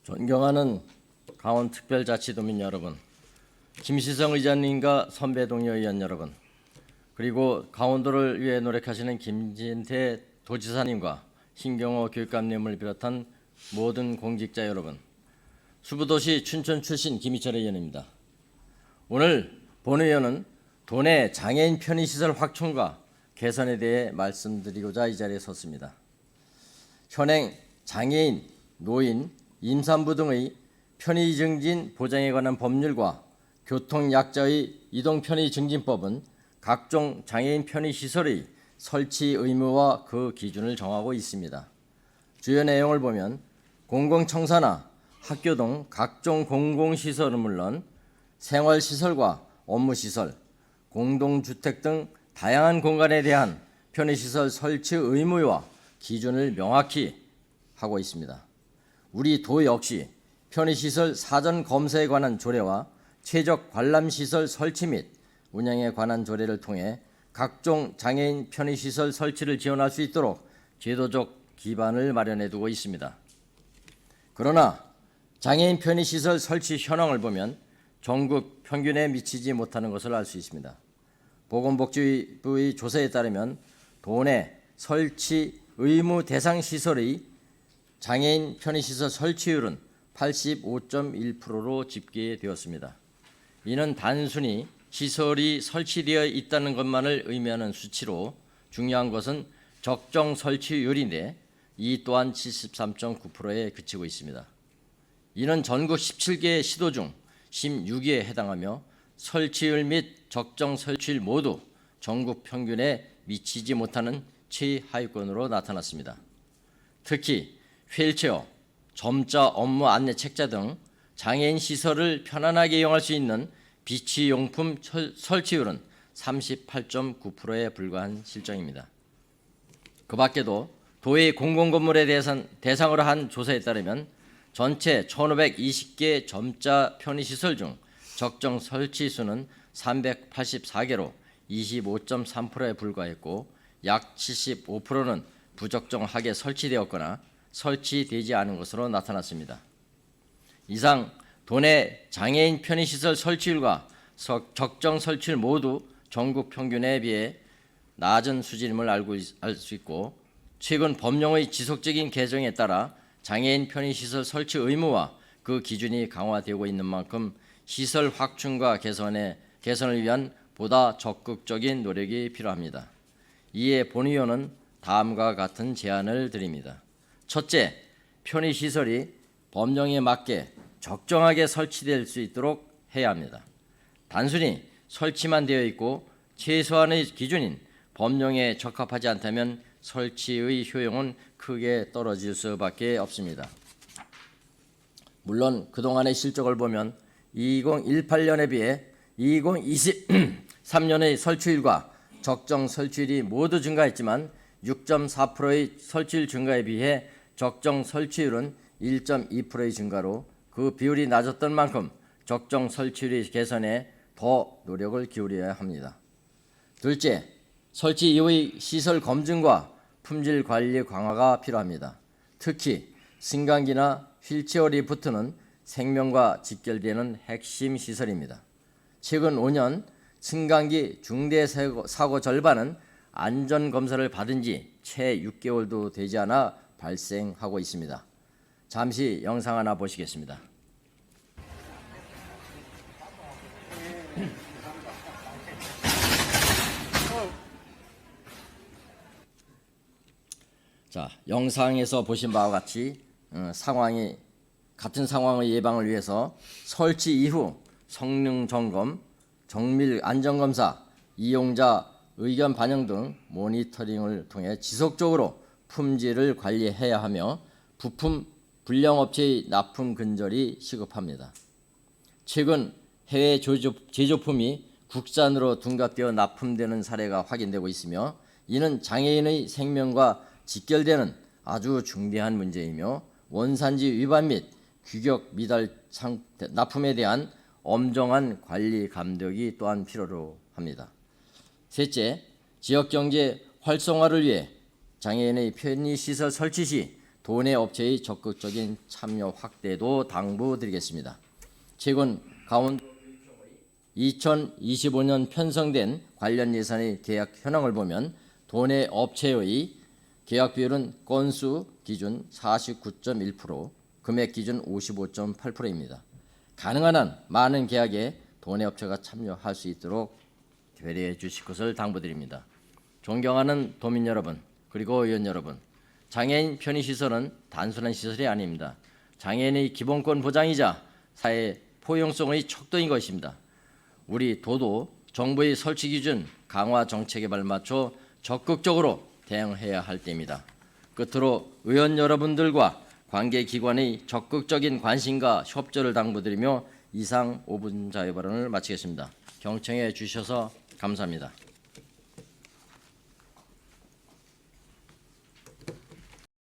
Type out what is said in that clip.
존경하는 강원특별자치도민 여러분, 김시성 의장님과 선배 동료 의원 여러분, 그리고 강원도를 위해 노력하시는 김진태 도지사님과 신경호 교육감님을 비롯한 모든 공직자 여러분, 수부도시 춘천 출신 김희철 의원입니다. 오늘 본의원은 도내 장애인 편의시설 확충과 개선에 대해 말씀드리고자 이 자리에 섰습니다. 현행 장애인, 노인, 임산부 등의 편의 증진 보장에 관한 법률과 교통약자의 이동편의 증진법은 각종 장애인 편의시설의 설치 의무와 그 기준을 정하고 있습니다. 주요 내용을 보면 공공청사나 학교 등 각종 공공시설은 물론 생활시설과 업무시설, 공동주택 등 다양한 공간에 대한 편의시설 설치 의무와 기준을 명확히 하고 있습니다. 우리 도 역시 편의시설 사전 검사에 관한 조례와 최적 관람시설 설치 및 운영에 관한 조례를 통해 각종 장애인 편의시설 설치를 지원할 수 있도록 제도적 기반을 마련해 두고 있습니다. 그러나 장애인 편의시설 설치 현황을 보면 전국 평균에 미치지 못하는 것을 알 수 있습니다. 보건복지부의 조사에 따르면 도내 설치 의무 대상 시설의 장애인 편의시설 설치율은 85.1%로 집계되었습니다. 이는 단순히 시설이 설치되어 있다는 것만을 의미하는 수치로 중요한 것은 적정 설치율인데 이 또한 73.9%에 그치고 있습니다. 이는 전국 17개 시도 중 16위에 해당하며 설치율 및 적정 설치율 모두 전국 평균에 미치지 못하는 최하위권으로 나타났습니다. 특히 휠체어, 점자 업무 안내 책자 등 장애인 시설을 편안하게 이용할 수 있는 비치용품 설치율은 38.9%에 불과한 실정입니다. 그 밖에도 도의 공공건물에 대상으로 한 조사에 따르면 전체 1,520개 점자 편의시설 중 적정 설치 수는 384개로 25.3%에 불과했고 약 75%는 부적정하게 설치되었거나 설치되지 않은 것으로 나타났습니다. 이상 도내 장애인 편의시설 설치율과 적정 설치율 모두 전국 평균에 비해 낮은 수준임을 알 수 있고 최근 법령의 지속적인 개정에 따라 장애인 편의시설 설치 의무와 그 기준이 강화되고 있는 만큼 시설 확충과 개선을 위한 보다 적극적인 노력이 필요합니다. 이에 본의원은 다음과 같은 제안을 드립니다. 첫째, 편의시설이 법령에 맞게 적정하게 설치될 수 있도록 해야 합니다. 단순히 설치만 되어 있고 최소한의 기준인 법령에 적합하지 않다면 설치의 효용은 크게 떨어질 수밖에 없습니다. 물론 그동안의 실적을 보면 2018년에 비해 2023년의 설치율과 적정 설치율이 모두 증가했지만 6.4%의 설치율 증가에 비해 적정 설치율은 1.2%의 증가로 그 비율이 낮았던 만큼 적정 설치율의 개선에 더 노력을 기울여야 합니다. 둘째, 설치 이후의 시설 검증과 품질 관리 강화가 필요합니다. 특히 승강기나 휠체어 리프트는 생명과 직결되는 핵심 시설입니다. 최근 5년 승강기 중대 사고 절반은 안전검사를 받은 지 채 6개월도 되지 않아 발생하고 있습니다. 잠시 영상 하나 보시겠습니다. 자, 영상에서 보신 바와 같이 같은 상황의 예방을 위해서 설치 이후 성능 점검, 정밀 안전검사, 이용자 의견 반영 등 모니터링을 통해 지속적으로 품질을 관리해야 하며 부품 불량업체의 납품 근절이 시급합니다. 최근 해외 제조품이 국산으로 둔갑되어 납품되는 사례가 확인되고 있으며 이는 장애인의 생명과 직결되는 아주 중대한 문제이며 원산지 위반 및 규격 미달 납품에 대한 엄정한 관리 감독이 또한 필요로 합니다. 셋째, 지역경제 활성화를 위해 장애인의 편의시설 설치 시 도내 업체의 적극적인 참여 확대도 당부드리겠습니다. 최근 강원도 2025년 편성된 관련 예산의 계약 현황을 보면 도내 업체의 계약 비율은 건수 기준 49.1%, 금액 기준 55.8%입니다. 가능한 한 많은 계약에 도내 업체가 참여할 수 있도록 배려해 주실 것을 당부드립니다. 존경하는 도민 여러분, 그리고 의원 여러분, 장애인 편의시설은 단순한 시설이 아닙니다. 장애인의 기본권 보장이자 사회 포용성의 척도인 것입니다. 우리 도도 정부의 설치 기준 강화 정책에 발맞춰 적극적으로 대응해야 할 때입니다. 끝으로 의원 여러분들과 관계기관의 적극적인 관심과 협조를 당부드리며 이상 5분 자유 발언을 마치겠습니다. 경청해 주셔서 감사합니다.